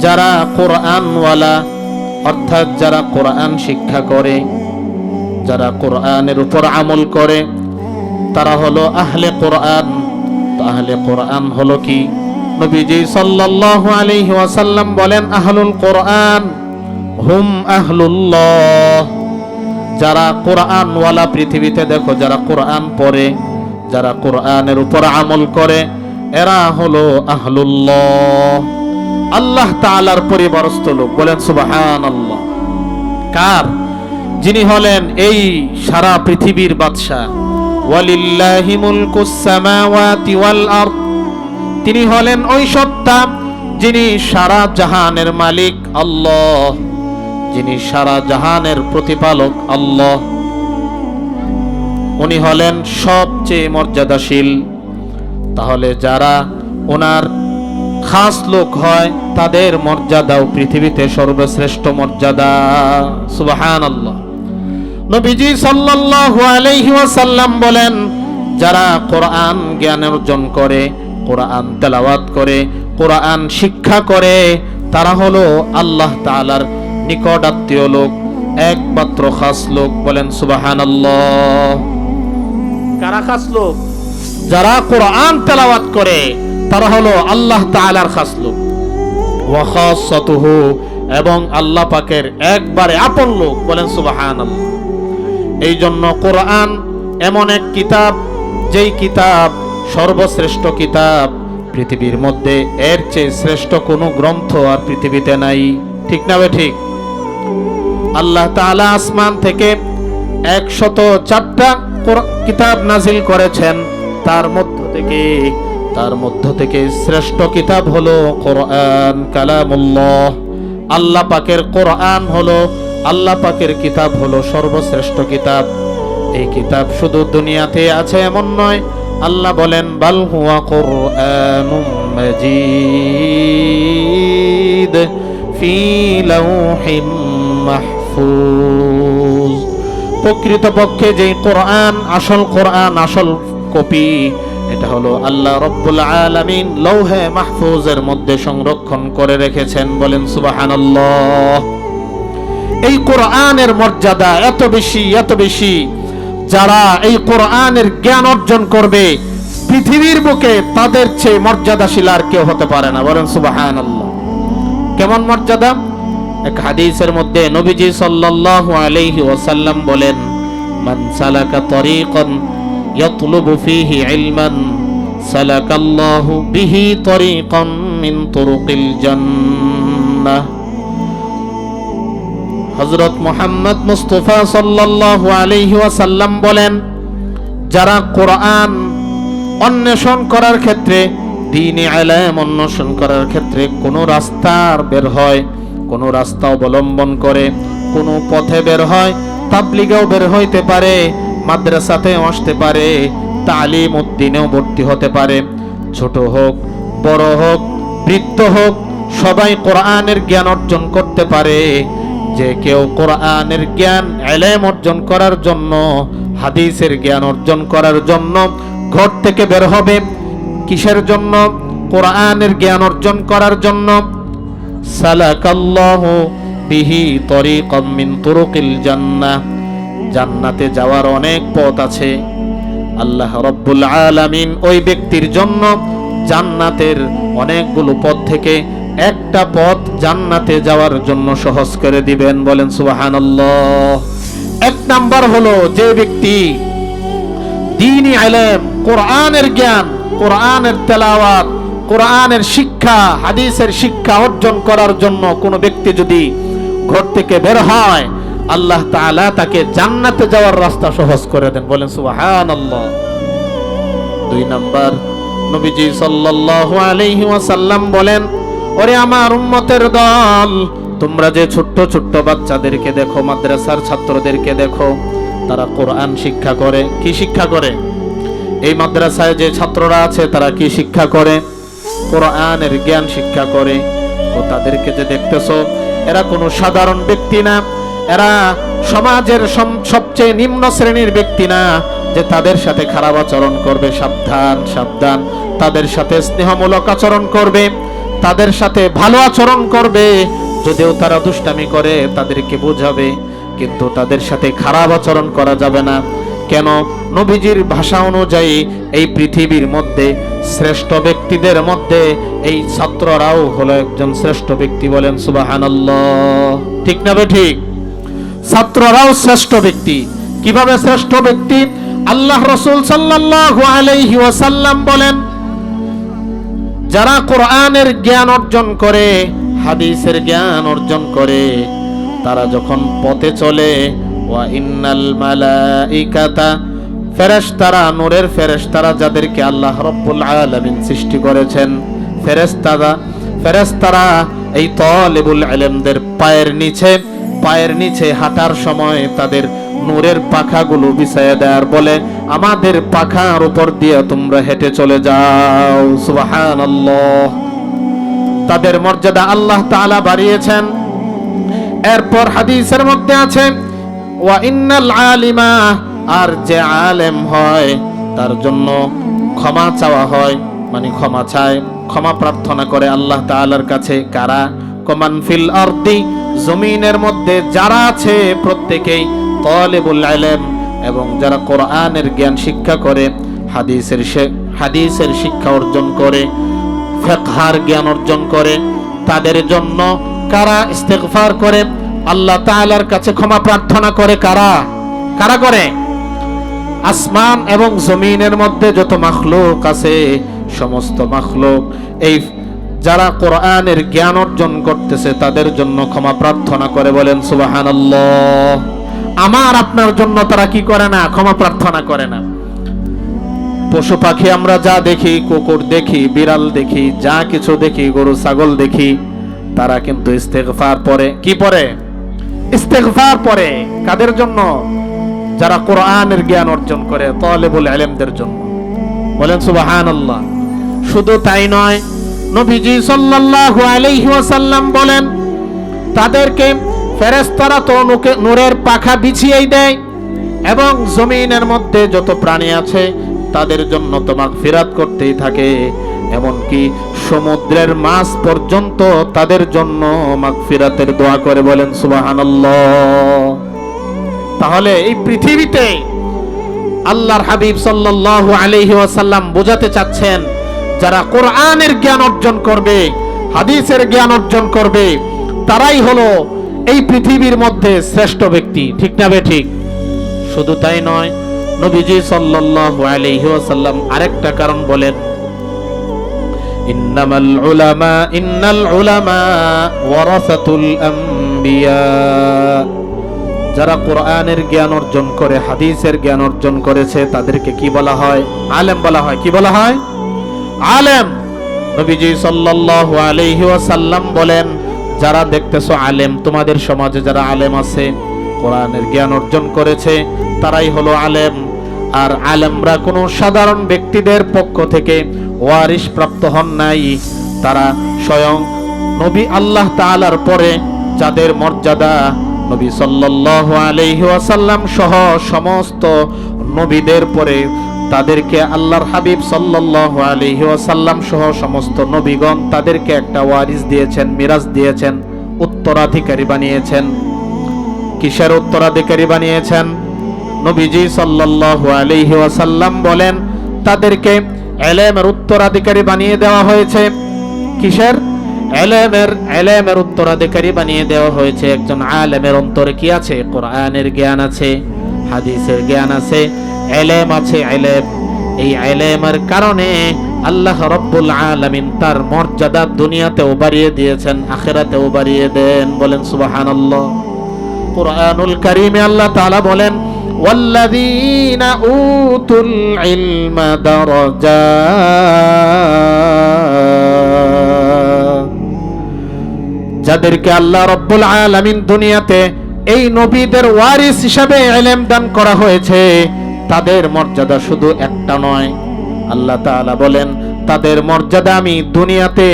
যারা কোরআনওয়ালা অর্থাৎ যারা কোরআন শিক্ষা করে, যারা কোরআনের উপর আমল করে, তারা হলো আহলে কোরআন। তো আহলে কোরআন হলো কি? নবীজি সাল্লাল্লাহু আলাইহি ওয়াসাল্লাম বলেন, আহলুল কোরআন হুম আহলুল্লাহ। যারা কোরআনওয়ালা পৃথিবীতে দেখো, যারা কোরআন পড়ে, যারা কোরআনের উপর আমল করে, এরা হলো আহলুল্লাহ, আল্লাহ তাআলার পরিবারস্থ লোক। বলেন সুবহানাল্লাহ। কার? যিনি হলেন এই সারা পৃথিবীর বাদশা। ওয়ালিল্লাহি মুলকুস সামাওয়াতি ওয়াল আরদ। তিনি হলেন ওই সত্তা যিনি সারা জাহানের মালিক আল্লাহ, যিনি সারা জাহানের প্রতিপালক আল্লাহ। উনি হলেন সবচেয়ে মর্যাদাশীল। তাহলে যারা ওনার খাস লোক হয়, তাদের মর্যাদাও পৃথিবীতে সর্বশ্রেষ্ঠ মর্যাদা। সুবহানাল্লাহ। নবীজি সাল্লাল্লাহু আলাইহি ওয়াসাল্লাম বলেন, যারা কোরআন জ্ঞান অর্জন করে, কোরআন তেলাওয়াত করে, কোরআন শিক্ষা করে, তারা হলো আল্লাহ তাআলার নিকট আত্মীয় লোক, একমাত্র খাস লোক। বলেন সুবহানাল্লাহ। কারা খাস লোক? যারা কোরআন তেলাওয়াত করে, তারা হলো আল্লাহ তাআলার খাস লোক। ওয়া খাসাতুহু, এবং আল্লাহ পাকের একবারে আপন লোক। বলেন সুবহানাল্লাহ। এই জন্য কোরআন এমন এক কিতাব, যেই কিতাব সর্বশ্রেষ্ঠ কিতাব। পৃথিবীর মধ্যে এর চেয়ে শ্রেষ্ঠ কোনো গ্রন্থ আর পৃথিবীতে নাই। ঠিক না বে ঠিক? আল্লাহ তাআলা আসমান থেকে 104টা কিতাব নাজিল করেছেন, তার মধ্য থেকে শ্রেষ্ঠ কিতাব হলো কোরআন কালামুল্লাহ। আল্লাহ পাকের কোরআন হলো, আল্লাহ পাকের কিতাব হলো সর্বশ্রেষ্ঠ কিতাব। এই কিতাব শুধু দুনিয়াতে আছে এমন নয়। আল্লাহ বলেন, বাল হুয়া কুরআনুম মাজিদ ফি লাউহিম মাহফুজ। প্রকৃতপক্ষে যে কোরআন, আসল কপি, এটা হলো আল্লাহ রাব্বুল আলামিন লৌহে মাহফুজের মধ্যে সংরক্ষণ করে রেখেছেন। বলেন সুবহানাল্লাহ। এই কোরআনের মর্যাদা এত বেশি, যারা এই কোরআনের জ্ঞান অর্জন করবে, পৃথিবীর বুকে তাদের চেয়ে মর্যাদাশীল আর কেউ হতে পারে না। বলেন সুবহানাল্লাহ। কেমন মর্যাদা? এক হাদিসের মধ্যে নবীজি সাল্লাল্লাহু আলাইহি ওয়াসাল্লাম বলেন, মান সালাকা তরিকান ইয়াতলুবু ফীহি ইলমান সালাকাল্লাহু বিহি তরিকাম মিন তুরুকিল জান্নাহ। হযরত মুহাম্মদ মুস্তাফা সাল্লাল্লাহু আলাইহি ওয়াসাল্লাম বলেন, যারা কোরআন অন্বেষণ করার ক্ষেত্রে, দ্বীনি ইলম অন্বেষণ করার ক্ষেত্রে কোনো রাস্তার বের হয়, কোনো রাস্তা অবলম্বন করে, কোনো পথে বের হয়, তাবলীগেও বের হইতে পারে, মাদ্রাসাতেও আসতে পারে, তালিম উদ্দিনেও ভর্তি হতে পারে, ছোট হোক বড় হোক বৃদ্ধ হোক, সবাই কোরআনের জ্ঞান অর্জন করতে পারে। যে কেউ কোরআনের জ্ঞান ইলম অর্জন করার জন্য, হাদিসের জ্ঞান অর্জন করার জন্য ঘর থেকে বের হবে, কিসের জন্য? কোরআনের জ্ঞান অর্জন করার জন্য। সালাকাল্লাহু বিহি তরিকাম মিন তুরুকিল জান্নাহ। জান্নাতে যাওয়ার অনেক পথ আছে। আল্লাহ রাব্বুল আলামিন ওই ব্যক্তির জন্য জান্নাতের অনেকগুলো পথ থেকে একটা পথ জান্নাতে যাওয়ার জন্য সহজ করে দিবেন। বলেন সুবহানাল্লাহ। এক নাম্বার হলো, যে ব্যক্তি দ্বীনি ইলম, কোরআনের জ্ঞান, কোরআনের তেলাওয়াত, কোরআনের শিক্ষা, হাদিসের শিক্ষা অর্জন করার জন্য কোনো ব্যক্তি যদি ঘর থেকে বের হয়, আল্লাহ তাআলা তাকে জান্নাতে যাওয়ার রাস্তা সহজ করে দেন। বলেন সুবহানাল্লাহ। দুই নাম্বার, নবীজি সাল্লাল্লাহু আলাইহি ওয়াসাল্লাম বলেন, ওরে আমার উম্মতের দল, তোমরা যে ছোট্ট ছোট্ট বাচ্চাদেরকে দেখো, মাদ্রাসার ছাত্রদেরকে দেখো, তারা কোরআন শিক্ষা করে। কি শিক্ষা করে? এই মাদ্রাসায় যে ছাত্ররা আছে তারা কি শিক্ষা করে? কোরআনের জ্ঞান শিক্ষা করে। ও তাদেরকে যে দেখতেছো, এরা কোনো সাধারণ ব্যক্তি না, এরা সমাজের সবচেয়ে নিম্ন শ্রেণীর ব্যক্তি না যে তাদের সাথে খারাপ আচরণ করবে। সাবধান সাবধান, তাদের সাথে স্নেহমূলক আচরণ করবে, তাদের সাথে ভালো আচরণ করবে, যদিও তারা দুষ্টামি করে তাদেরকে বোঝাবে, কিন্তু তাদের সাথে খারাপ আচরণ করা যাবে না। কেন? নবীজির ভাষা অনুযায়ী এই পৃথিবীর মধ্যে শ্রেষ্ঠ ব্যক্তিদের মধ্যে এই ছাত্ররাও হলো একজন শ্রেষ্ঠ ব্যক্তি। বলেন সুবহানাল্লাহ। ঠিক না ঠিক? ছাত্ররাও শ্রেষ্ঠ ব্যক্তি। কিভাবে শ্রেষ্ঠ ব্যক্তি? আল্লাহ রাসূল সাল্লাল্লাহু আলাইহি ওয়াসাল্লাম বলেন, যারা কোরআনের জ্ঞান অর্জন করে, হাদিসের জ্ঞান অর্জন করে, তারা যখন পথে চলে, ওয়া ইন্নাল মালাইকাতা, ফেরেশতারা, নূরের ফেরেশতারা যাদেরকে আল্লাহ রাব্বুল আলামিন সৃষ্টি করেছেন, ফেরেশতারা এই তালিবুল ইলমদের পায়ের নিচে হাঁটার সময় তাদের নূরের পাখাগুলো বিছায়া দেয় আর বলে, আমাদের পাখার উপর দিয়ে তোমরা হেঁটে চলে যাও। সুবহানাল্লাহ। তাদের মর্যাদা আল্লাহ তাআলা বাড়িয়েছেন। এরপর হাদিসের মধ্যে আছে, ওয়া ইন্নাল আলিমা, আর যে আলেম হয় তার জন্য ক্ষমা চাওয়া হয়, মানে ক্ষমা চায়, ক্ষমা প্রার্থনা করে আল্লাহ তাআলার কাছে। কারা? কমান ফিল আরদি, জমিনের মধ্যে যারা আছে প্রত্যেকেই তালিবুল ইলম, এবং যারা কোরআনের জ্ঞান শিক্ষা করে, হাদিসের শিক্ষা অর্জন করে, ফিকহের জ্ঞান অর্জন করে, তাদের জন্য কারা ইস্তিগফার করে, আল্লাহ তাআলার কাছে ক্ষমা প্রার্থনা করে। কারা করে? আসমান এবং জমিনের মধ্যে যত মাখলুক আছে, সমস্ত মাখলুক এই যারা কোরআনের জ্ঞান অর্জন করতেছে তাদের জন্য ক্ষমা প্রার্থনা করে। বলেন সুবহানাল্লাহ। আমার আপনার জন্য তারা কি করে না? ক্ষমা প্রার্থনা করে না। পশু পাখি আমরা যা দেখি, কুকুর দেখি, বিড়াল দেখি, যা কিছু দেখি, গরু ছাগল দেখি, তারা কিন্তু ইস্তেগফার পড়ে। কি পড়ে? ইস্তেগফার পড়ে। কাদের জন্য? যারা কোরআনের জ্ঞান অর্জন করে, তালিবুল ইলমদের জন্য। বলেন সুবহানাল্লাহ। শুধু তাই নয়, নবীজি সাল্লাল্লাহু আলাইহি ওয়াসাল্লাম বলেন, তাদেরকে ফেরেশতারা তো নূরের পাখা বিছিয়েই দেয়, এবং জমিনের মধ্যে যত প্রাণী আছে তাদের জন্য তো মাগফিরাত করতেই থাকে, এমনকি সমুদ্রের মাছ পর্যন্ত তাদের জন্য মাগফিরাতের দোয়া করে। বলেন সুবহানাল্লাহ। তাহলে এই পৃথিবীতে আল্লাহর হাবিব সাল্লাল্লাহু আলাইহি ওয়াসাল্লাম বোঝাতে চাচ্ছেন, যারা কোরআনের জ্ঞান অর্জন করবে, হাদিসের জ্ঞান অর্জন করবে, তারাই হলো এই পৃথিবীর মধ্যে শ্রেষ্ঠ ব্যক্তি। ঠিক না ঠিক? শুধু তাই নয়, নবীজি সাল্লাল্লাহু আলাইহি ওয়াসাল্লাম আরেকটা কারণ বলেন, ইন্নাল উলামা ওয়ারাসাতুল আম্বিয়া। যারা কোরআনের জ্ঞান অর্জন করে, হাদিসের জ্ঞান অর্জন করেছে, তাদেরকে কি বলা হয়? আলেম বলা হয়। কি বলা হয়? আলেম। নবীজি সাল্লাল্লাহু আলাইহি ওয়াসাল্লাম বলেন, যারা দেখতেছো আলেম, তোমাদের সমাজে যারা আলেম আছে, কোরআনের জ্ঞান অর্জন করেছে, তারাই হলো আলেম। আর আলেমরা কোনো সাধারণ ব্যক্তিদের পক্ষ থেকে ওয়ারিশ প্রাপ্ত হন নাই। তারা স্বয়ং নবী আল্লাহ তাআলার পরে যাদের মর্যাদা, নবী সাল্লাল্লাহু আলাইহি ওয়াসাল্লাম সহ সমস্ত নবীদের পরে তাদেরকে আল্লাহর হাবিব সাল্লাল্লাহু আলাইহি ওয়াসাল্লাম সহ সমস্ত নবীগণ তাদেরকে একটা ওয়ারিস দিয়েছেন, মিরাজ দিয়েছেন, উত্তরাধিকারী বানিয়েছেন। কিসের উত্তরাধিকারী বানিয়েছেন? নবীজি সাল্লাল্লাহু আলাইহি ওয়াসাল্লাম বলেন, তাদেরকে ইলমের উত্তরাধিকারী বানিয়ে দেওয়া হয়েছে। কিসের? ইলমের উত্তরাধিকারী বানিয়ে দেওয়া হয়েছে। একজন আলেমের অন্তরে কি আছে? কোরআনের জ্ঞান আছে, হাদিসের জ্ঞান আছে, ইলম আছে। এই ইলমের কারণে আল্লাহ রাব্বুল আলামিন তার মর্যাদা দুনিয়াতেও বাড়িয়ে দিয়েছেন, আখিরাতেও বাড়িয়ে দেন। বলেন সুবহানাল্লাহ। কুরআনুল কারীমে আল্লাহ তাআলা বলেন, ওয়াল্লাযীনা উতুল ইলমা দারাজাত। যাদেরকে আল্লাহ রাব্বুল আলামিন দুনিয়াতে এই নবীদের ওয়ারিস হিসাবে ইলম দান করা হয়েছে, তাদের মর্যাদা শুধু একটা নয়। আল্লাহ তাআলা বলেন, তাদের মর্যাদা আমি দুনিয়াতে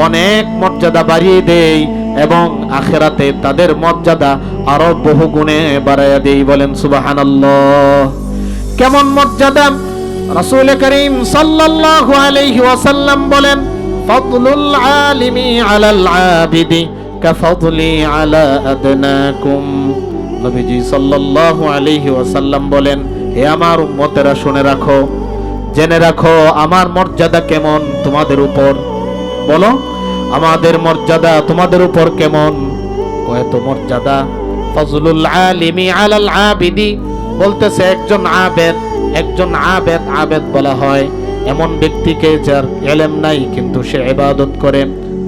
অনেক মর্যাদা বাড়িয়ে দেই, এবং আখিরাতে তাদের মর্যাদা আরো বহু গুণে বাড়াইয়া দেই। বলেন সুবহানাল্লাহ। কেমন মর্যাদা? রাসূল করিম সাল্লাল্লাহু আলাইহি ওয়াসাল্লাম বলেন, ফাদলুল আলিমি আলাল আবিদি কাফাদলি আলা আদনাকুম। নবীজি সাল্লাল্লাহু আলাইহি ওয়াসাল্লাম বলেন, হে আমার উম্মতেরা শুনে রাখো, জেনে রাখো আমার মর্যাদা কেমন তোমাদের উপর। বলো, আমাদের মর্যাদা তোমাদের উপর কেমন? কত মর্যাদা? ফজলুল আলিমি আলাল আবিদি বলতেছে একজন আবেদ, একজন আবেদ, আবেদ বলা হয় এমন ব্যক্তিকে যার ইলম নাই কিন্তু সে ইবাদত করে,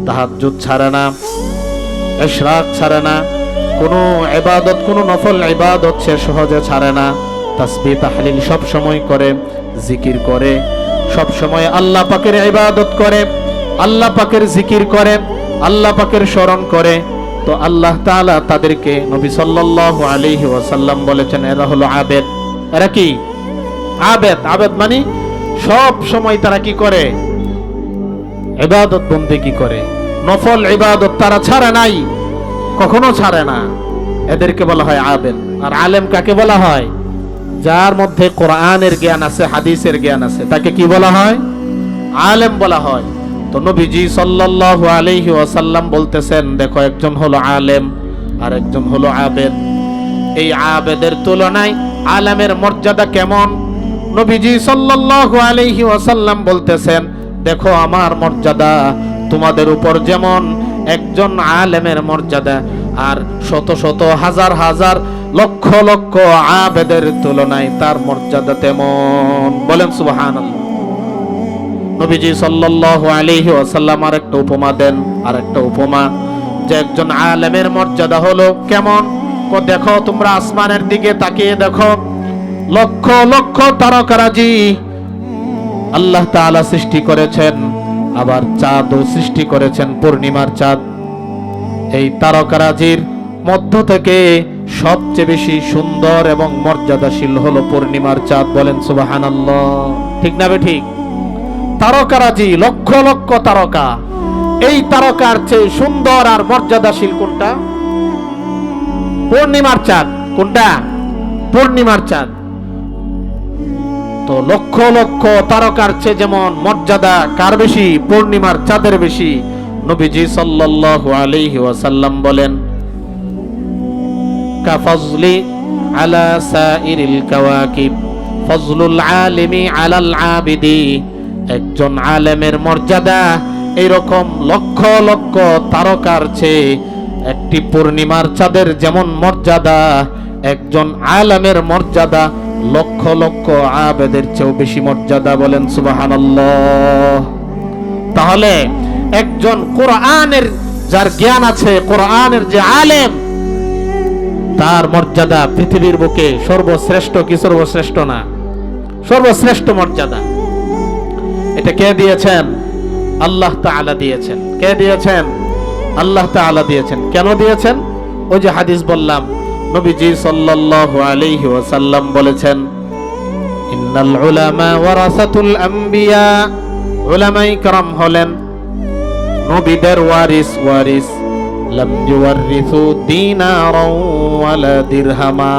তাহাজ্জুদ ছাড়ে না, ইশরাক ছাড়ে না, কোনো ইবাদত, কোনো নফল ইবাদত সে সহজে ছাড়ে না, তাসবিহ তাহলিল সব সময় করে, জিকির করে, সব সময় আল্লাহ পাকের ইবাদত করে, আল্লাহ পাকের জিকির করে, আল্লাহ পাকের স্মরণ করে। তো আল্লাহ তাআলা তাদেরকে, নবী সাল্লাল্লাহু আলাইহি ওয়াসাল্লাম বলেছেন এরা হলো আবেদ। এরা কি আবেদ? আবেদ মানে সব সময় তারা কি করে? ইবাদত বন্দেগী করে, নফল ইবাদত তারা ছাড়ে নাই, কখনো ছাড়ে না। এদেরকে বলা হয় আবেদ। আর আলেম কাকে বলা হয়? যার মধ্যে কোরআনের জ্ঞান আছে, হাদিসের জ্ঞান আছে, তাকে কি বলা হয়? আলেম বলা হয়। তো নবীজি সাল্লাল্লাহু আলাইহি ওয়াসাল্লাম বলতেছেন, দেখো একজন হলো আলেম আর একজন হলো আবেদ। এই আবেদের তুলনায় আলেমের মর্যাদা কেমন? নবীজি সাল্লাল্লাহু আলাইহি ওয়াসাল্লাম বলতেছেন, দেখো আমার মর্যাদা তোমাদের উপর যেমন একজন আলেমের মর্যাদা, আর শত শত হাজার হাজার লক্ষ লক্ষ আবেদের তুলনায় তার মর্যাদা তেমন। বলেন সুবহানাল্লাহ। নবীজি সাল্লাল্লাহু আলাইহি ওয়াসাল্লাম আরেকটা উপমা দেন, আরেকটা উপমা, যে একজন আলেমের মর্যাদা হলো কেমন? দেখো তোমরা আসমানের দিকে তাকিয়ে দেখো, লক্ষ লক্ষ তারকারাজি আল্লাহ তাআলা সৃষ্টি করেছেন, আবার চাঁদও সৃষ্টি করেছেন, পূর্ণিমার চাঁদ। এই তারকারাজির মধ্য থেকে সবচেয়ে বেশি সুন্দর এবং মর্যাদাশীল হলো পূর্ণিমার চাঁদ। বলেন সুবহানাল্লাহ। ঠিক না ঠিক? তারকারাজি লক্ষ লক্ষ তারকা, এই তারকার চেয়ে সুন্দর আর মর্যাদাশীল কোনটা? পূর্ণিমার চাঁদ। কোনটা? পূর্ণিমার চাঁদ। তো লক্ষ লক্ষ তারকার চেয়ে যেমন মর্যাদা কার বেশি? পূর্ণিমার চাঁদের বেশি। নবীজি সাল্লাল্লাহু আলাইহি ওয়াসাল্লাম বলেন, কাফজলি আলা সাইরিল কাওয়াকিব ফজলুল আলিমি আলাল আবিদি। একজন আলেমের মর্যাদা এইরকম লক্ষ লক্ষ তারকার চেয়ে একটি পূর্ণিমার চাঁদের যেমন মর্যাদা, একজন আলেমের মর্যাদা লক্ষ লক্ষ আবেদের চেয়েও বেশি মর্যাদা। বলেন সুবহানাল্লাহ। তাহলে একজন কোরআনের যার জ্ঞান আছে, কোরআনের যে আলেম, তার মর্যাদা পৃথিবীর বুকে সর্বশ্রেষ্ঠ কি সর্বশ্রেষ্ঠ না? সর্বশ্রেষ্ঠ মর্যাদা। এটা কে দিয়েছেন? আল্লাহ তাআলা দিয়েছেন। কে দিয়েছেন? আল্লাহ তাআলা দিয়েছেন। কেন দিয়েছেন? ওই যে হাদিস বললাম, নবীজি সাল্লাল্লাহু আলাইহি ওয়াসাল্লাম বলেছেন, ইন্নাল উলামা ওয়ারাসাতুল আম্বিয়া। উলামায়ে কেরাম হলেন নবীদের ওয়ারিস। ওয়ারিস লাম ইউওয়ারিসু দিনারাও ওয়ালা দিরহামা।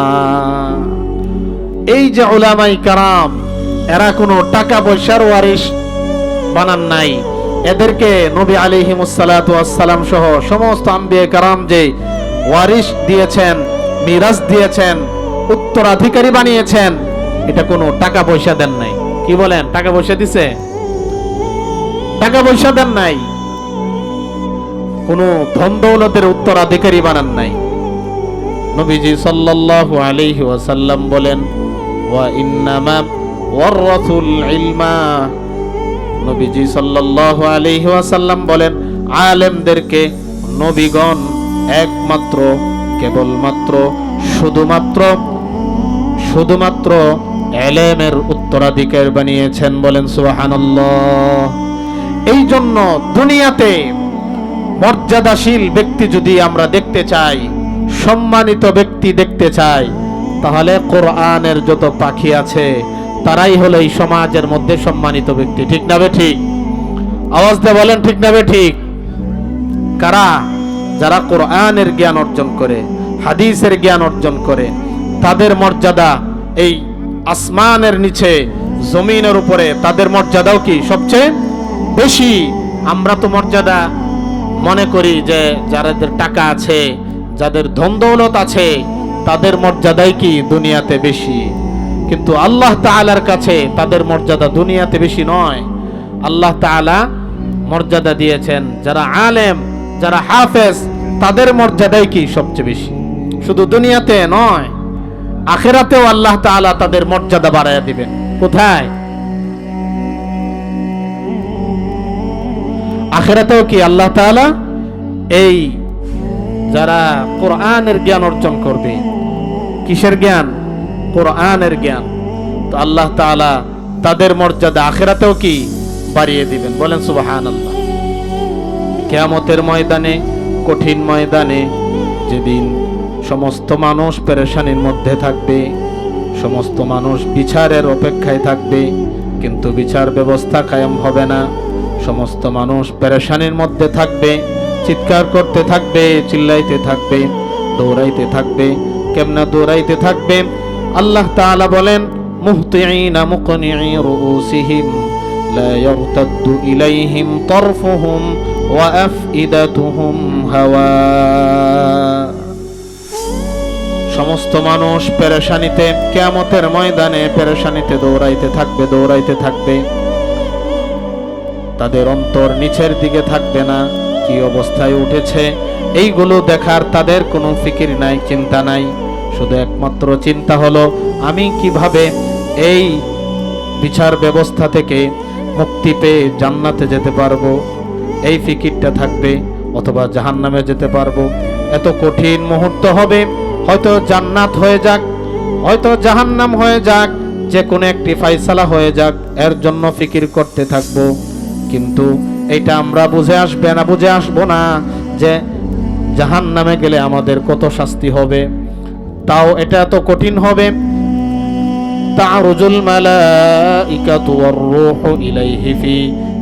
এই যে উলামায়ে কেরাম, এরা কোনো টাকা পয়সার ওয়ারিস বানান নাই। এদেরকে নবী আলাইহিমুস সালাতু ওয়াস সালাম সহ সমস্ত আম্বিয়া কেরাম যে ওয়ারিস দিয়েছেন, মিরাস দিয়েছেন, উত্তরাধিকারী বানিয়েছেন, এটা কোনো টাকা পয়সা দেন নাই। কি বলেন? টাকা পয়সা দিছে? টাকা পয়সা দেন নাই, কোনো ধন দৌলতের উত্তরাধিকারী বানান নাই। নবীজি সাল্লাল্লাহু আলাইহি ওয়াসাল্লাম বলেন, ওয়া ইন্নামা ওয়ারাসুল ইলমা। নবীজি সাল্লাল্লাহু আলাইহি ওয়াসাল্লাম বলেন, আলেমদেরকে নবীগণ একমাত্র, কেবলমাত্র, শুধুমাত্র ইলমের উত্তরাধিকার বানিয়েছেন। বলেন সুবহানাল্লাহ। এই জন্য দুনিয়াতে মর্যাদাশীল ব্যক্তি যদি আমরা দেখতে চাই, সম্মানিত ব্যক্তি দেখতে চাই, তাহলে কোরআনের যত পাখি আছে তারাই হলো এই সমাজের মধ্যে সম্মানিত ব্যক্তি। ঠিক না বে ঠিক? আওয়াজ দিয়ে বলেন ঠিক না বে ঠিক? কারা? যারা কোরআনের জ্ঞান অর্জন করে, হাদিসের জ্ঞান অর্জন করে, তাদের মর্যাদা এই আসমানের নিচে, জমিনের উপরে তাদের মর্যাদাও কি সবচেয়ে বেশি। আমরা তো মর্যাদা মনে করি যে যাদের টাকা আছে, যাদের ধন দৌলত আছে, তাদের মর্যাদাই কি দুনিয়াতে বেশি, কিন্তু আল্লাহ তাআলার কাছে তাদের মর্যাদা দুনিয়াতে বেশি নয়। আল্লাহ তাআলা মর্যাদা দিয়েছেন যারা আলেম, যারা হাফেজ, তাদের মর্যাদাই কি সবচেয়ে বেশি। শুধু দুনিয়াতে নয়, আখিরাতেও আল্লাহ তাআলা তাদের মর্যাদা বাড়ায়া দিবেন। কোথায়? আখিরাতেও কি আল্লাহ তাআলা এই যারা কোরআনের জ্ঞান অর্জন করবে, কিসের জ্ঞান? কোরআনের জ্ঞান, তো আল্লাহ তাআলা তাদের মর্যাদা আখিরাতেও কি বাড়িয়ে দিবেন। বলেন সুবহানাল্লাহ। কিয়ামতের ময়দানে, কঠিন ময়দানে, যেদিন সমস্ত মানুষ পেরেশানির মধ্যে থাকবে, সমস্ত মানুষ বিচারের অপেক্ষায় থাকবে, কিন্তু বিচার ব্যবস্থা কায়েম হবে না। সমস্ত মানুষ পেরেশানির মধ্যে থাকবে, চিৎকার করতে থাকবে, চিল্লাইতে থাকবে, দৌড়াইতে থাকবে। কেমনে দৌড়াইতে থাকবে? আল্লাহ তাআলা বলেন, মুহতিঈনা মুকনিঈ রুউসিহিম লা ইয়ারতাদ্দু ইলাইহিম তারফুহুম ওয়া আফইদাতুহুম হাওয়া। সমস্ত মানুষ পেরেশানিতে, কিয়ামতের ময়দানে পেরেশানিতে দৌড়াইতে থাকবে, দৌড়াইতে থাকবে। তাদের অন্তর নিচের দিকে থাকবে না, কি অবস্থায় উঠেছে এইগুলো দেখার তাদের কোনো ফিকির নাই, চিন্তা নাই। শুধু একমাত্র চিন্তা হলো আমি কিভাবে এই বিচার ব্যবস্থা থেকে মুক্তি পেয়ে জান্নাতে যেতে পারবো, এই ফিকিরটা থাকবে, অথবা জাহান্নামে যেতে পারবো। এত কঠিন মুহূর্ত হবে, হয়তো জান্নাত হয়ে যাক, হয়তো জাহান্নাম হয়ে যাক, যে কোনো একটি ফয়সালা হয়ে যাক, এর জন্য ফিকির করতে থাকবো। কিন্তু এটা আমরা বুঝে আসবো না যে জাহান্নামে গেলে আমাদের কত শাস্তি হবে। তাও এটা এত কঠিন হবে। তা'রুজুল মালাইকাতু ওয়ার রূহু ইলাইহি ফি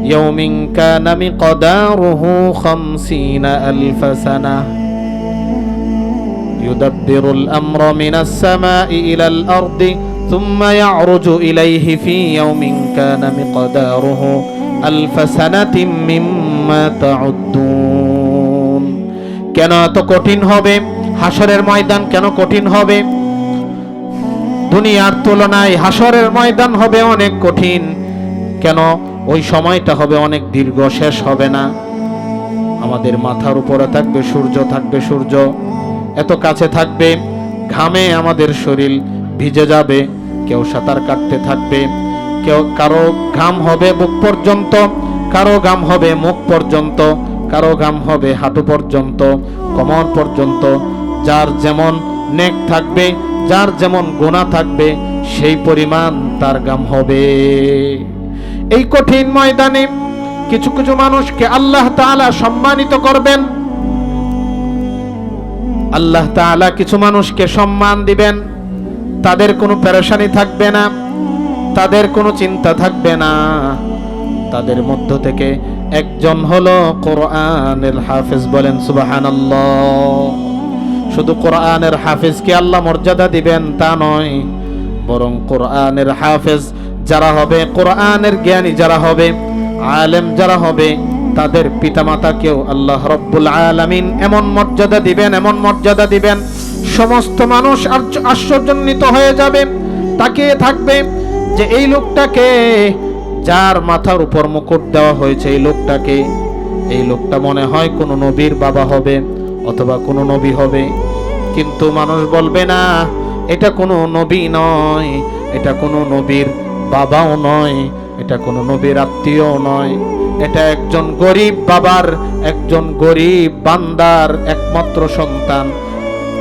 ইয়াউমিন কানা মিকদারুহু 50,000 সানাহ ইউদাব্বিরুল আমরা মিনাস সামাই ইলাল আরদি থুম্মা ইয়া'রুজু ইলাইহি ফি ইয়াউমিন কানা মিকদারুহু 1000 সানাতিন মিম্মা তা'উদ্দুন। কেন এত কঠিন হবে? হাসরের ময়দান কেন কঠিন হবে? দুনিয়ার তুলনায় হাসরের ময়দান হবে অনেক কঠিন। কেন? ওই সময়টা হবে অনেক দীর্ঘ, শেষ হবে না। আমাদের মাথার উপরে থাকবে সূর্য, থাকবে সূর্য এত কাছে থাকবে, ঘামে আমাদের শরীর ভিজে যাবে। কেউ সাঁতার কাটতে থাকবে, কারো ঘাম হবে বুক পর্যন্ত, কারো ঘাম হবে মুখ পর্যন্ত, কারো ঘাম হবে হাঁটু পর্যন্ত, কোমর পর্যন্ত। যার যেমন নেক থাকবে, যার যেমন গুনাহ থাকবে, সেই পরিমাণ তার ঘাম হবে। এই কঠিন ময়দানে কিছু কিছু মানুষকে আল্লাহ তাআলা সম্মানিত করবেন। আল্লাহ তাআলা কিছু মানুষকে সম্মান দিবেন। তাদের কোনো পেরেশানি থাকবে না, তাদের কোনো চিন্তা থাকবে না। তাদের মধ্য থেকে একজন হলো কোরআনের হাফেজ। বলেন সুবহানাল্লাহ। শুধু কোরআনের হাফেজকে আল্লাহ মর্যাদা দিবেন তা নয়, বরং কোরআনের হাফেজ যারা হবে, কোরআনের জ্ঞানী যারা হবে, আলেম যারা হবে, তাদের পিতামাতাকেও আল্লাহ রব্বুল আলামিন এমন মর্যাদা দিবেন, এমন মর্যাদা দিবেন, সমস্ত মানুষ আশ্চর্যান্বিত হয়ে যাবে, তাকিয়ে থাকবে যে এই লোকটাকে, যার মাথার উপর মুকুট দেওয়া হয়েছে, এই লোকটা মনে হয় কোনো নবীর বাবা হবে অথবা কোনো নবী হবে। কিন্তু মানুষ বলবে না, এটা কোনো নবী নয়, এটা কোনো নবীর বাবাও নয়, এটা কোনো নবীর আত্মীয়ও নয়, এটা একজন গরিব বাবার, একজন গরিব বান্দার একমাত্র সন্তান।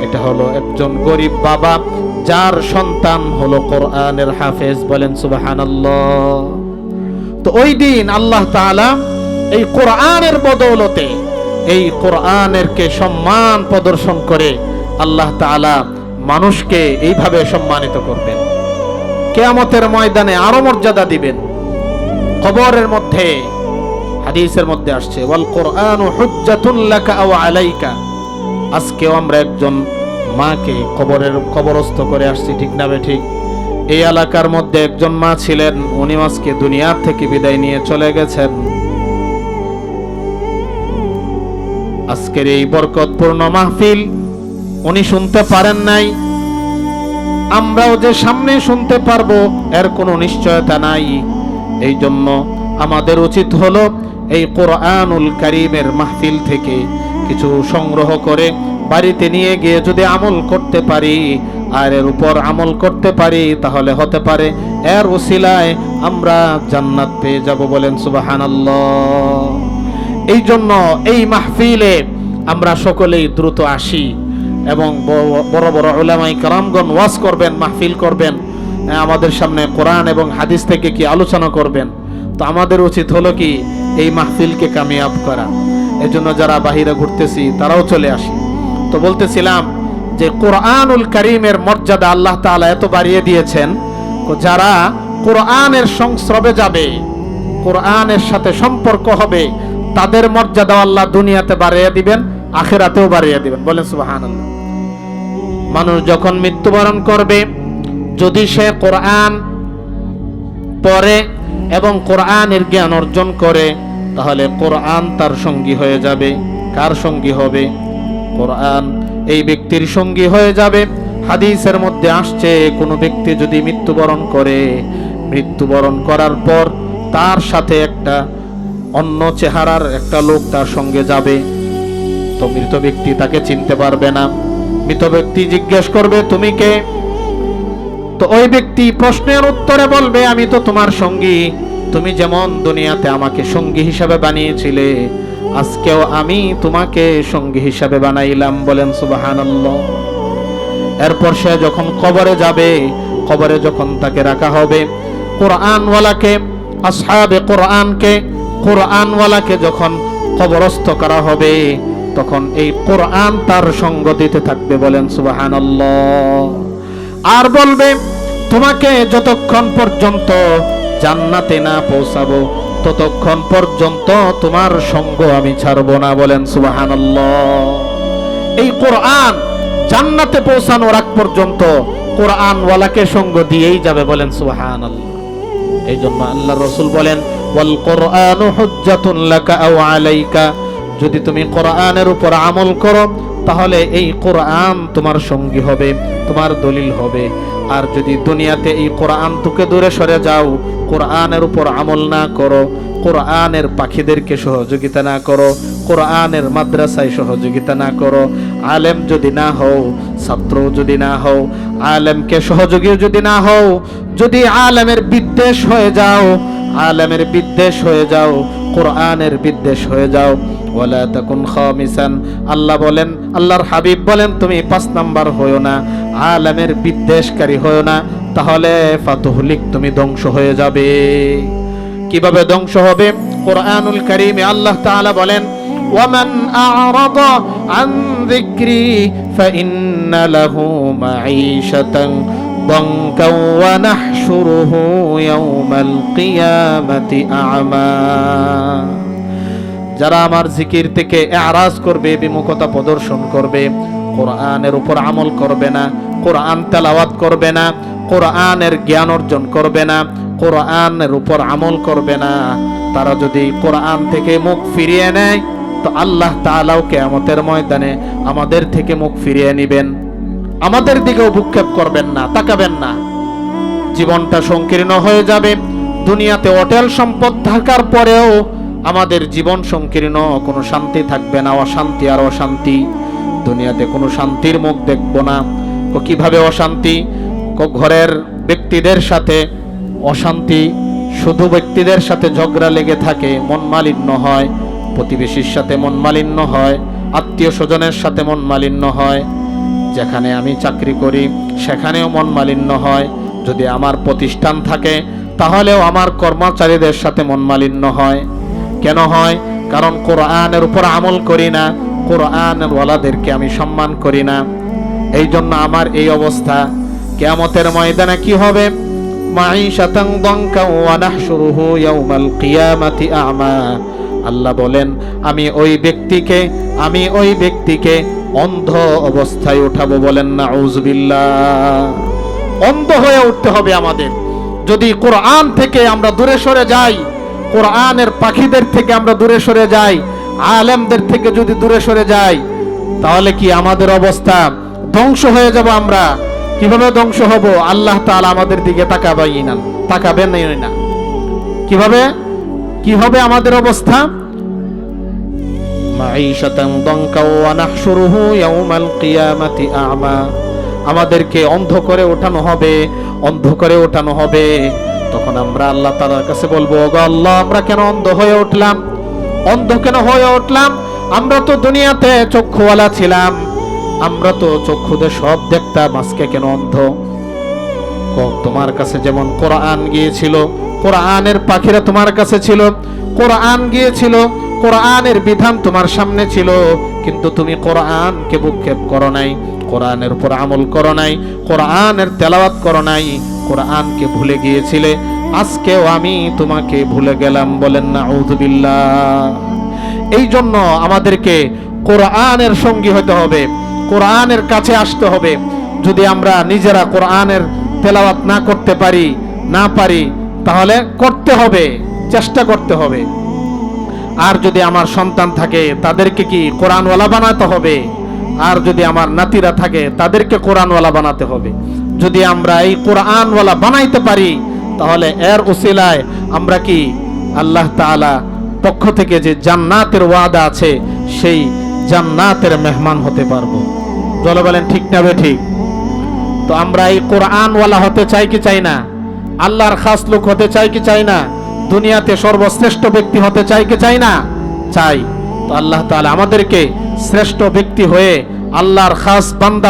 এটা হলো একজন গরিব বাবা, যার সন্তান হলো কোরআনের হাফেজ। বলেন সুবহানাল্লাহ। তো ওই দিন আল্লাহ তাআলা এই কোরআনের বদৌলতে, এই কোরআনের কে সম্মান প্রদর্শন করে আল্লাহ তাআলা মানুষকে এইভাবে সম্মানিত করবেন। কিয়ামতের ময়দানে আরো মর্যাদা দিবেন। কবরের মধ্যে হাদিসের মধ্যে আসছে, ওয়াল কোরআনু হুজ্জাতুন লাকা আও আলাইকা। আজকেও আমরা একজন মাকে কবরস্থ করে আসছি, ঠিক না ঠিক? এই এলাকার মধ্যে একজন মা ছিলেন, উনি আজকে দুনিয়ার থেকে বিদায় নিয়ে চলে গেছেন। আজকের এই বরকতপূর্ণ মাহফিল উনি শুনতে পারেন নাই, আমরাও যে সামনে শুনতে পারবো এর কোনো নিশ্চয়তা নাই। এই জন্য আমাদের উচিত হলো এই কোরআনুল কারীমের মাহফিল থেকে কিছু সংগ্রহ করে বাড়িতে নিয়ে গিয়ে যদি আমল করতে পারি, আর এর উপর আমল করতে পারি, তাহলে হতে পারে এর ওসিলায় আমরা জান্নাত পেয়ে যাব। বলেন সুবহানাল্লাহ। এই জন্য এই মাহফিলে আমরা সকলেই দ্রুত আসি এবং বড় বড় উলামায়ে কেরামগণ ওয়াজ করবেন, মাহফিল করবেন, আমাদের সামনে কোরআন এবং হাদিস থেকে কি আলোচনা করবেন। তো আমাদের উচিত হলো কি এই মাহফিলকে কামিয়াব করা। এজন্য যারা বাহিরে ঘুরতেছি তারাও চলে আসি। তো বলতেছিলাম যে কোরআনুল কারীমের মর্যাদা আল্লাহ তাআলা এত বাড়িয়ে দিয়েছেন, যারা কোরআনের সংস্রবে যাবে, কোরআনের সাথে সম্পর্ক হবে, তাদের মর্যাদা আল্লাহ দুনিয়াতে বাড়িয়ে দিবেন, আখিরাতেও বাড়িয়ে দিবেন। বলেন সুবহানাল্লাহ। মানুষ যখন মৃত্যুবরণ করবে, যদি সে কোরআন পড়ে এবং কোরআনের জ্ঞান অর্জন করে, তাহলে কোরআন তার সঙ্গী হয়ে যাবে। কার সঙ্গী হবে? কোরআন এই ব্যক্তির সঙ্গী হয়ে যাবে। হাদিসের মধ্যে আসছে, কোনো ব্যক্তি যদি মৃত্যুবরণ করে, মৃত্যুবরণ করার পর তার সাথে একটা অন্য চেহারার একটা লোক তার সঙ্গে যাবে। তো মৃত ব্যক্তি তাকে চিনতে পারবে না। মৃত ব্যক্তি জিজ্ঞেস করবে, তুমি কে? তো ওই ব্যক্তি প্রশ্নের উত্তরে বলবে, আমি তো তোমার সঙ্গী। তুমি যেমন দুনিয়াতে আমাকে সঙ্গী হিসাবে বানিয়েছিলে, আজকেও আমি তোমাকে সঙ্গী হিসাবে বানাইলাম। বলেন সুবহানাল্লাহ। এরপর সে যখন কবরে যাবে, কবরে যখন তাকে রাখা হবে, কোরআনওয়ালাকে, আসহাবে কোরআনকে, কোরআনওয়ালাকে যখন কবরস্থ করা হবে, তখন এই কোরআন তার সঙ্গ দিতে থাকবে। বলেন সুবহানাল্লাহ। আর বলবে, তোমাকে যতক্ষণ পর্যন্ত জান্নাতে না পৌঁছাবো, ততক্ষণ পর্যন্ত তোমার সঙ্গ আমি ছাড়বো না। বলেন সুবহানাল্লাহ। এই কোরআন জান্নাতে পৌঁছানোর আগ পর্যন্ত কোরআনওয়ালাকে সঙ্গ দিয়েই যাবে। বলেন সুবহানাল্লাহ। এই জন্য আল্লাহ রাসূল বলেন, ওয়াল কোরআনু হুজ্জাতুন লাকা আও আলাইকা। যদি তুমি কোরআনের উপর আমল করো, তাহলে এই কোরআন তোমার সঙ্গী হবে, তোমার দলিল হবে। আর যদি দুনিয়াতে এই কোরআন থেকে দূরে সরে যাও, কোরআনের উপর আমল না করো, কোরআনের পাখিদেরকে সহযোগিতা না করো, কোরআনের মাদ্রাসায় সহযোগিতা না করো, আলেম যদি না হও, ছাত্র যদি না হও, আলেমকে সহযোগী যদি না হও, যদি আলেমের বিদ্বেষ হয়ে যাও, আলেমের বিদ্বেষ হয়ে যাও, কোরআনের বিদ্বেষ হয়ে যাও, ওয়ালা তাকুন খামিসান। আল্লাহ বলেন, আল্লাহর হাবিব বলেন, তুমি 5 নাম্বার হয়ো না, আলেমের বিদ্বেষকারী হয়ো না, তাহলে ফাতুহলিক, তুমি ধ্বংস হয়ে যাবে। কিভাবে ধ্বংস হবে? কোরআনুল কারীমে আল্লাহ তাআলা বলেন, ওয়ামান আ'রাদা আন যিকরি ফাইন্না লাহু মাঈশাতান ضنكا ونحشره يوم القيامة أعمى। যারা আমার জিকির থেকে এরাজ করবে, বিমুখতা প্রদর্শন করবে, কোরআনের উপর আমল করবে না, কোরআন তেলাওয়াত করবে না, কোরআনের জ্ঞান অর্জন করবে না, কোরআনের উপর আমল করবে না, তারা যদি কোরআন থেকে মুখ ফিরিয়ে নেয়, তো আল্লাহ তাআলাও কিয়ামতের ময়দানে আমাদের থেকে মুখ ফিরিয়ে নেবেন, আমাদের দিকেও ভূক্ষেপ করবেন না, তাকাবেন না। জীবনটা সংকীর্ণ হয়ে যাবে। দুনিয়াতে অটেল সম্পদ থাকার পরেও আমাদের জীবন সংকীর্ণ, কোনো শান্তি থাকবে না, অশান্তি আর অশান্তি। দুনিয়াতে কোনো শান্তির মুখ দেখব না। কিভাবে অশান্তি? ঘরের ব্যক্তিদের সাথে অশান্তি, শুধু ব্যক্তিদের সাথে ঝগড়া লেগে থাকে, মন মালিন্য হয়, প্রতিবেশীর সাথে মন মালিন্য হয়, আত্মীয় স্বজনের সাথে মন মালিন্য হয়, যেখানে আমি চাকরি করি সেখানেও মন মালিন্য হয়, যদি আমার প্রতিষ্ঠান থাকে তাহলেও আমার কর্মচারীদের সাথে মন মালিন্য হয়। কেন হয়? কারণ কোরআনের উপর আমল করি না, কোরআনের ওয়ালাদেরকে আমি সম্মান করি না। এই জন্য আমার এই অবস্থা। কিয়ামতের ময়দানে কি হবে? মাঈশাতান দানকা ওয়া নাহশুরুহু ইয়াউমাল কিয়ামাতি আ'মা। আল্লাহ বলেন, আমি ওই ব্যক্তিকে অন্ধ অবস্থায় উঠাবো। বলেন নাউযুবিল্লাহ। অন্ধ হয়ে উঠতে হবে আমাদের। যদি কোরআন থেকে আমরা দূরে সরে যাই, কোরআনের পাখিদের থেকে আমরা দূরে সরে যাই, আলেমদের থেকে যদি দূরে সরে যাই, তাহলে কি আমাদের অবস্থা? ধ্বংস হয়ে যাব আমরা। কিভাবে ধ্বংস হব? আল্লাহ তাআলা আমাদের দিকে তাকাবেন না। কিভাবে কি হবে আমাদের অবস্থা? মাঈশাতান দানকা ওয়া নাহশুরুহু ইয়াওমাল কিয়ামাতি আ'মা। আমাদেরকে অন্ধ করে ওঠানো হবে। তখন আমরা আল্লাহ তাআলার কাছে বলবো, ওগো আল্লাহ, আমরা কেন অন্ধ হয়ে উঠলাম? আমরা তো দুনিয়াতে চক্ষুওয়ালা ছিলাম, আমরা তো চক্ষুতে সব দেখতাম, আজকে কেন অন্ধ? তোমার কাছে যেমন কোরআন গিয়েছিল, কোরআনের পাখিরা তোমার কাছে ছিল, কোরআন গিয়েছিল, কোরআনের বিধান তোমার সামনে ছিল, কিন্তু তুমি কোরআনকে ভ্রূক্ষেপ করো নাই, কোরআনের উপর আমল করো নাই, কোরআনের তেলাওয়াত করো নাই, কোরআনকে ভুলে গিয়েছিলে। আজকেও আমি তোমাকে ভুলে গেলাম। বলেন নাউযুবিল্লাহ। এই জন্য আমাদেরকে কোরআনের সঙ্গী হতে হবে, কোরআনের কাছে আসতে হবে। যদি আমরা নিজেরা কোরআনের তেলাওয়াত না পারি তাহলে করতে হবে, চেষ্টা করতে হবে। আর যদি আমার সন্তান থাকে তাদেরকে কি কোরআনওয়ালা বানাতে হবে, আর যদি আমার নাতিরা থাকে তাদেরকে কোরআনওয়ালা বানাতে হবে। যদি আমরা এই কোরআনওয়ালা বানাইতে পারি, তাহলে এর উসিলায় আমরা কি আল্লাহ তাআলা পক্ষ থেকে যে জান্নাতের ওয়াদা আছে, সেই জান্নাতের মেহমান হতে পারবো। চলো বলেন ঠিক না বেঠিক? তো আমরা এই কোরআনওয়ালা হতে চাই কি চাই না? আল্লাহর খাস লোক হতে চাই কি চাই না? দুনিয়াতে সর্বশ্রেষ্ঠ ব্যক্তি হতে চাই কি চাই না? চাই। তো আল্লাহ তাআলা আমাদেরকে শ্রেষ্ঠ ব্যক্তি হয়ে আল্লাহর খাস বান্দা